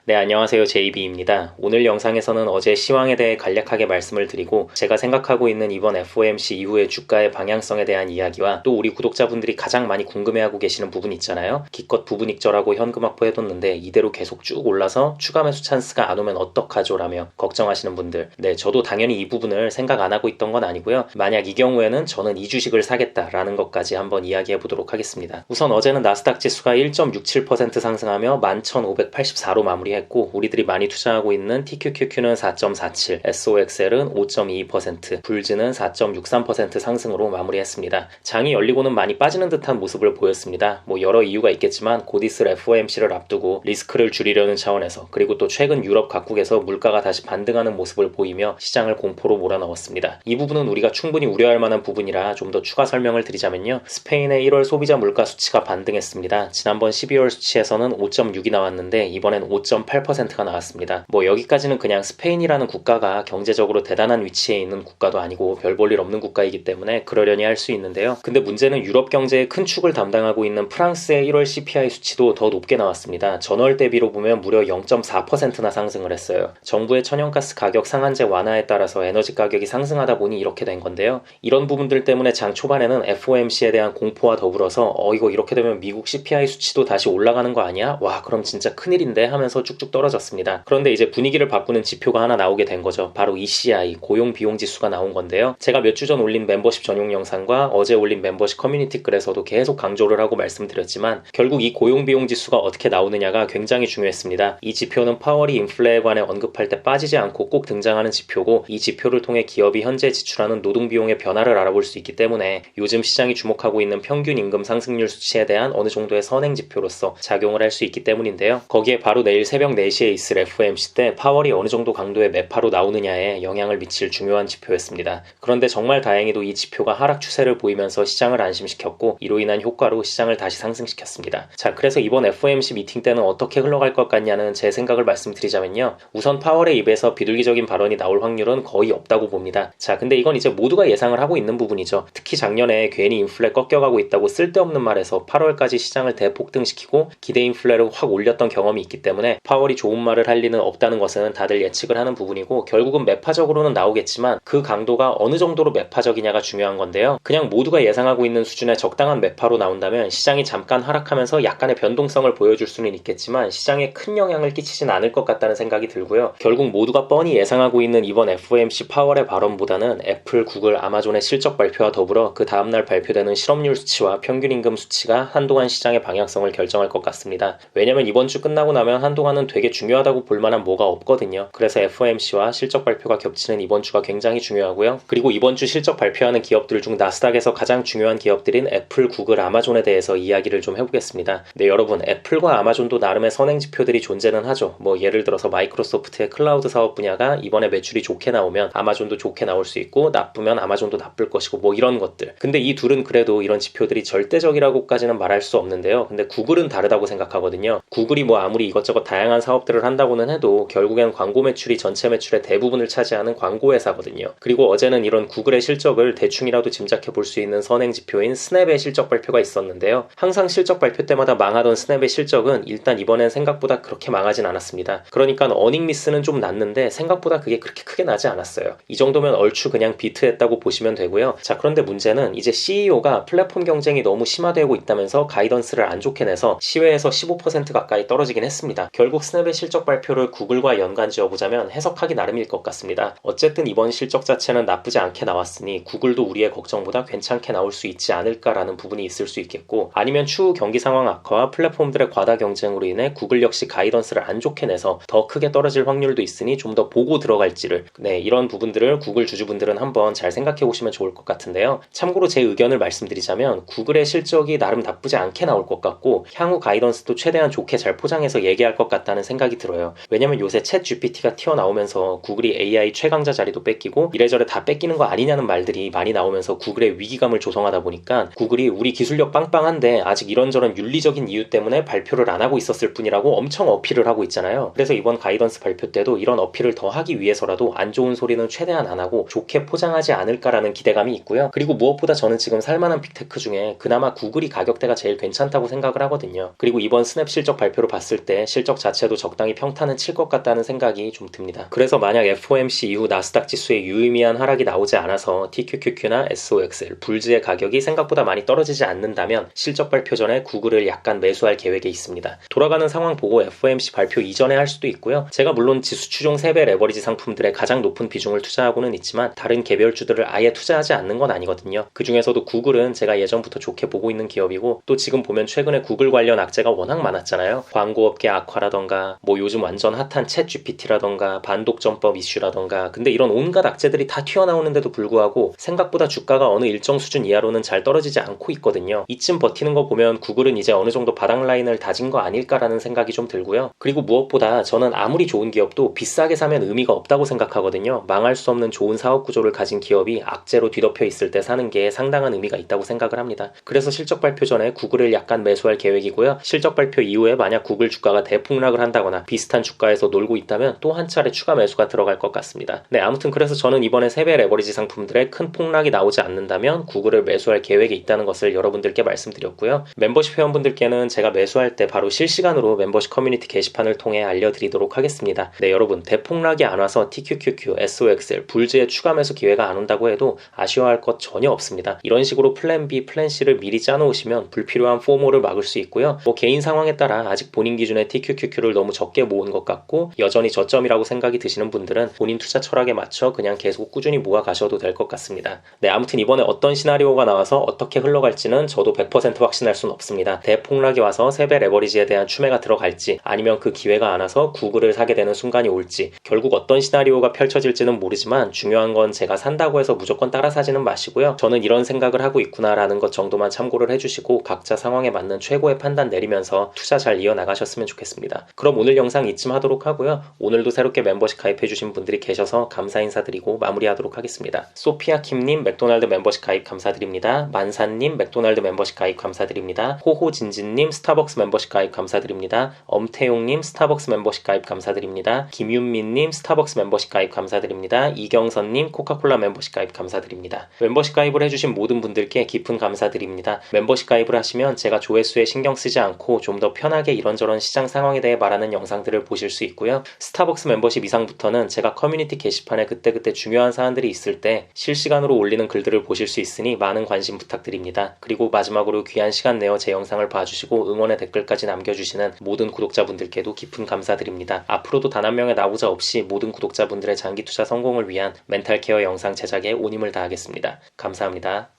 네, 안녕하세요. JB입니다. 오늘 영상에서는 어제 시황에 대해 간략하게 말씀을 드리고 제가 생각하고 있는 이번 FOMC 이후의 주가의 방향성에 대한 이야기와 또 우리 구독자분들이 가장 많이 궁금해하고 계시는 부분 있잖아요. 기껏 부분익절하고 현금 확보해뒀는데 이대로 계속 쭉 올라서 추가 매수 찬스가 안 오면 어떡하죠? 라며 걱정하시는 분들. 네, 저도 당연히 이 부분을 생각 안 하고 있던 건 아니고요. 만약 이 경우에는 저는 이 주식을 사겠다라는 것까지 한번 이야기해 보도록 하겠습니다. 우선 어제는 나스닥 지수가 1.67% 상승하며 11,584로 마무리했고 우리들이 많이 투자하고 있는 TQQQ는 4.47, SOXL은 5.22%, 불즈는 4.63% 상승으로 마무리했습니다. 장이 열리고는 많이 빠지는 듯한 모습을 보였습니다. 여러 이유가 있겠지만 곧 있을 FOMC를 앞두고 리스크를 줄이려는 차원에서 그리고 또 최근 유럽 각국에서 물가가 다시 반등하는 모습을 보이며 시장을 공포로 몰아넣었습니다. 이 부분은 우리가 충분히 우려할 만한 부분이라 좀 더 추가 설명을 드리자면요. 스페인의 1월 소비자 물가 수치가 반등했습니다. 지난번 12월 수치에서는 5.6이 나왔는데 이번엔 5.8%가 나왔습니다. 여기까지는 그냥 스페인이라는 국가가 경제적으로 대단한 위치에 있는 국가도 아니고 별 볼 일 없는 국가이기 때문에 그러려니 할 수 있는데요. 근데 문제는 유럽 경제의 큰 축을 담당하고 있는 프랑스의 1월 CPI 수치도 더 높게 나왔습니다. 전월 대비로 보면 무려 0.4%나 상승을 했어요. 정부의 천연가스 가격 상한제 완화에 따라서 에너지 가격이 상승하다 보니 이렇게 된 건데요. 이런 부분들 때문에 장 초반에는 FOMC에 대한 공포와 더불어서 이거 이렇게 되면 미국 CPI 수치도 다시 올라가는 거 아니야? 와, 그럼 진짜 큰일인데 하면서 쭉쭉 떨어졌습니다. 그런데 이제 분위기를 바꾸는 지표가 하나 나오게 된 거죠. 바로 ECI, 고용비용지수가 나온 건데요. 제가 몇 주 전 올린 멤버십 전용 영상과 어제 올린 멤버십 커뮤니티 글에서도 계속 강조를 하고 말씀드렸지만 결국 이 고용비용지수가 어떻게 나오느냐가 굉장히 중요했습니다. 이 지표는 파월이 인플레에 관해 언급할 때 빠지지 않고 꼭 등장하는 지표고 이 지표를 통해 기업이 현재 지출하는 노동비용의 변화를 알아볼 수 있기 때문에 요즘 시장이 주목하고 있는 평균 임금 상승률 수치에 대한 어느 정도의 선행지표로서 작용을 할 수 있기 때문인데요. 거기에 바로 내일 새벽 4시에 있을 FOMC 때 파월이 어느 정도 강도의 매파로 나오느냐에 영향을 미칠 중요한 지표였습니다. 그런데 정말 다행히도 이 지표가 하락 추세를 보이면서 시장을 안심시켰고 이로 인한 효과로 시장을 다시 상승시켰습니다. 자, 그래서 이번 FOMC 미팅 때는 어떻게 흘러갈 것 같냐는 제 생각을 말씀드리자면요. 우선 파월의 입에서 비둘기적인 발언이 나올 확률은 거의 없다고 봅니다. 자, 근데 이건 이제 모두가 예상을 하고 있는 부분이죠. 특히 작년에 괜히 인플레 꺾여가고 있다고 쓸데없는 말에서 8월까지 시장을 대폭등시키고 기대 인플레를 확 올렸던 경험이 있기 때문에 파월이 좋은 말을 할 리는 없다는 것은 다들 예측을 하는 부분이고 결국은 매파적으로는 나오겠지만 그 강도가 어느 정도로 매파적이냐가 중요한 건데요. 그냥 모두가 예상하고 있는 수준의 적당한 매파로 나온다면 시장이 잠깐 하락하면서 약간의 변동성을 보여줄 수는 있겠지만 시장에 큰 영향을 끼치진 않을 것 같다는 생각이 들고요. 결국 모두가 뻔히 예상하고 있는 이번 FOMC 파월의 발언보다는 애플, 구글, 아마존의 실적 발표와 더불어 그 다음날 발표되는 실업률 수치와 평균임금 수치가 한동안 시장의 방향성을 결정할 것 같습니다. 왜냐면 이번 주 끝나고 나면 한동안은 되게 중요하다고 볼 만한 뭐가 없거든요. 그래서 FOMC와 실적 발표가 겹치는 이번 주가 굉장히 중요하고요. 그리고 이번 주 실적 발표하는 기업들 중 나스닥에서 가장 중요한 기업들인 애플, 구글, 아마존에 대해서 이야기를 좀 해보겠습니다. 네, 여러분, 애플과 아마존도 나름의 선행지표들이 존재는 하죠. 예를 들어서 마이크로소프트의 클라우드 사업 분야가 이번에 매출이 좋게 나오면 아마존도 좋게 나올 수 있고 나쁘면 아마존도 나쁠 것이고 이런 것들. 근데 이 둘은 그래도 이런 지표들이 절대적이라고까지는 말할 수 없는데요. 근데 구글은 다르다고 생각하거든요. 구글이 아무리 이것저것 다양한 사업들을 한다고는 해도 결국엔 광고 매출이 전체 매출의 대부분을 차지하는 광고 회사거든요. 그리고 어제는 이런 구글의 실적을 대충이라도 짐작해 볼 수 있는 선행 지표인 스냅의 실적 발표가 있었는데요. 항상 실적 발표 때마다 망하던 스냅의 실적은 일단 이번엔 생각보다 그렇게 망하진 않았습니다. 그러니까 어닝 미스는 좀 났는데 생각보다 그게 그렇게 크게 나지 않았어요. 이 정도면 얼추 그냥 비트했다고 보시면 되고요. 자, 그런데 문제는 이제 CEO가 플랫폼 경쟁이 너무 심화되고 있다면서 가이던스를 안 좋게 내서 시외에서 15% 가까이 떨어지긴 했습니다. 결국 스냅의 실적 발표를 구글과 연관지어보자면 해석하기 나름일 것 같습니다. 어쨌든 이번 실적 자체는 나쁘지 않게 나왔으니 구글도 우리의 걱정보다 괜찮게 나올 수 있지 않을까라는 부분이 있을 수 있겠고 아니면 추후 경기 상황 악화와 플랫폼들의 과다 경쟁으로 인해 구글 역시 가이던스를 안 좋게 내서 더 크게 떨어질 확률도 있으니 좀 더 보고 들어갈지를 이런 부분들을 구글 주주분들은 한번 잘 생각해 보시면 좋을 것 같은데요. 참고로 제 의견을 말씀드리자면 구글의 실적이 나름 나쁘지 않게 나올 것 같고 향후 가이던스도 최대한 좋게 잘 포장해서 얘기할 것 같다는 생각이 들어요. 왜냐면 요새 챗 GPT가 튀어나오면서 구글이 AI 최강자 자리도 뺏기고 이래저래 다 뺏기는 거 아니냐는 말들이 많이 나오면서 구글의 위기감을 조성하다 보니까 구글이 우리 기술력 빵빵한데 아직 이런저런 윤리적인 이유 때문에 발표를 안 하고 있었을 뿐이라고 엄청 어필을 하고 있잖아요. 그래서 이번 가이던스 발표 때도 이런 어필을 더 하기 위해서라도 안 좋은 소리는 최대한 안 하고 좋게 포장하지 않을까라는 기대감이 있고요. 그리고 무엇보다 저는 지금 살만한 빅테크 중에 그나마 구글이 가격대가 제일 괜찮다고 생각을 하거든요. 그리고 이번 스냅 실적 발표를 봤을 때 실적 자체 자체도 적당히 평타는 칠 것 같다는 생각이 좀 듭니다. 그래서 만약 FOMC 이후 나스닥 지수에 유의미한 하락이 나오지 않아서 TQQQ나 SOXL, 불즈의 가격이 생각보다 많이 떨어지지 않는다면 실적 발표 전에 구글을 약간 매수할 계획에 있습니다. 돌아가는 상황 보고 FOMC 발표 이전에 할 수도 있고요. 제가 물론 지수 추종 3배 레버리지 상품들의 가장 높은 비중을 투자하고는 있지만 다른 개별주들을 아예 투자하지 않는 건 아니거든요. 그 중에서도 구글은 제가 예전부터 좋게 보고 있는 기업이고 또 지금 보면 최근에 구글 관련 악재가 워낙 많았잖아요. 광고업계 악화라던가 뭐 요즘 완전 핫한 챗 GPT라던가 반독점법 이슈라던가 근데 이런 온갖 악재들이 다 튀어나오는데도 불구하고 생각보다 주가가 어느 일정 수준 이하로는 잘 떨어지지 않고 있거든요. 이쯤 버티는 거 보면 구글은 이제 어느 정도 바닥 라인을 다진 거 아닐까라는 생각이 좀 들고요. 그리고 무엇보다 저는 아무리 좋은 기업도 비싸게 사면 의미가 없다고 생각하거든요. 망할 수 없는 좋은 사업 구조를 가진 기업이 악재로 뒤덮여 있을 때 사는 게 상당한 의미가 있다고 생각을 합니다. 그래서 실적 발표 전에 구글을 약간 매수할 계획이고요. 실적 발표 이후에 만약 구글 주가가 대폭락을 한다거나 비슷한 주가에서 놀고 있다면 또 한 차례 추가 매수가 들어갈 것 같습니다. 네, 아무튼 그래서 저는 이번에 3배 레버리지 상품들의 큰 폭락이 나오지 않는다면 구글을 매수할 계획이 있다는 것을 여러분들께 말씀드렸고요. 멤버십 회원분들께는 제가 매수할 때 바로 실시간으로 멤버십 커뮤니티 게시판을 통해 알려드리도록 하겠습니다. 네, 여러분 대폭락이 안 와서 TQQQ, SOXL, 불즈의 추가 매수 기회가 안 온다고 해도 아쉬워할 것 전혀 없습니다. 이런 식으로 플랜 B, 플랜 C를 미리 짜놓으시면 불필요한 포모를 막을 수 있고요. 뭐 개인 상황에 따라 아직 본인 기준에 TQQQ를 너무 적게 모은 것 같고 여전히 저점이라고 생각이 드시는 분들은 본인 투자 철학에 맞춰 그냥 계속 꾸준히 모아 가셔도 될 것 같습니다. 네, 아무튼 이번에 어떤 시나리오가 나와서 어떻게 흘러갈지는 저도 100% 확신할 수는 없습니다. 대폭락이 와서 3배 레버리지에 대한 추매가 들어갈지 아니면 그 기회가 안 와서 구글을 사게 되는 순간이 올지 결국 어떤 시나리오가 펼쳐질지는 모르지만 중요한 건 제가 산다고 해서 무조건 따라 사지는 마시고요. 저는 이런 생각을 하고 있구나라는 것 정도만 참고를 해주시고 각자 상황에 맞는 최고의 판단 내리면서 투자 잘 이어나가셨으면 좋겠습니다. 그럼 오늘 영상 이쯤 하도록 하고요. 오늘도 새롭게 멤버십 가입해주신 분들이 계셔서 감사 인사드리고 마무리하도록 하겠습니다. 소피아킴님 맥도날드 멤버십 가입 감사드립니다. 만사님 맥도날드 멤버십 가입 감사드립니다. 호호진진님 스타벅스 멤버십 가입 감사드립니다. 엄태용님 스타벅스 멤버십 가입 감사드립니다. 김윤민님 스타벅스 멤버십 가입 감사드립니다. 이경선님 코카콜라 멤버십 가입 감사드립니다. 멤버십 가입을 해주신 모든 분들께 깊은 감사드립니다. 멤버십 가입을 하시면 제가 조회수에 신경 쓰지 않고 좀 더 편하게 이런저런 시장 상황에 대해 말하는 영상들을 보실 수 있고요. 스타벅스 멤버십 이상부터는 제가 커뮤니티 게시판에 그때그때 중요한 사안들이 있을 때 실시간으로 올리는 글들을 보실 수 있으니 많은 관심 부탁드립니다. 그리고 마지막으로 귀한 시간 내어 제 영상을 봐주시고 응원의 댓글까지 남겨주시는 모든 구독자분들께도 깊은 감사드립니다. 앞으로도 단 한 명의 나부자 없이 모든 구독자분들의 장기 투자 성공을 위한 멘탈 케어 영상 제작에 온 힘을 다하겠습니다. 감사합니다.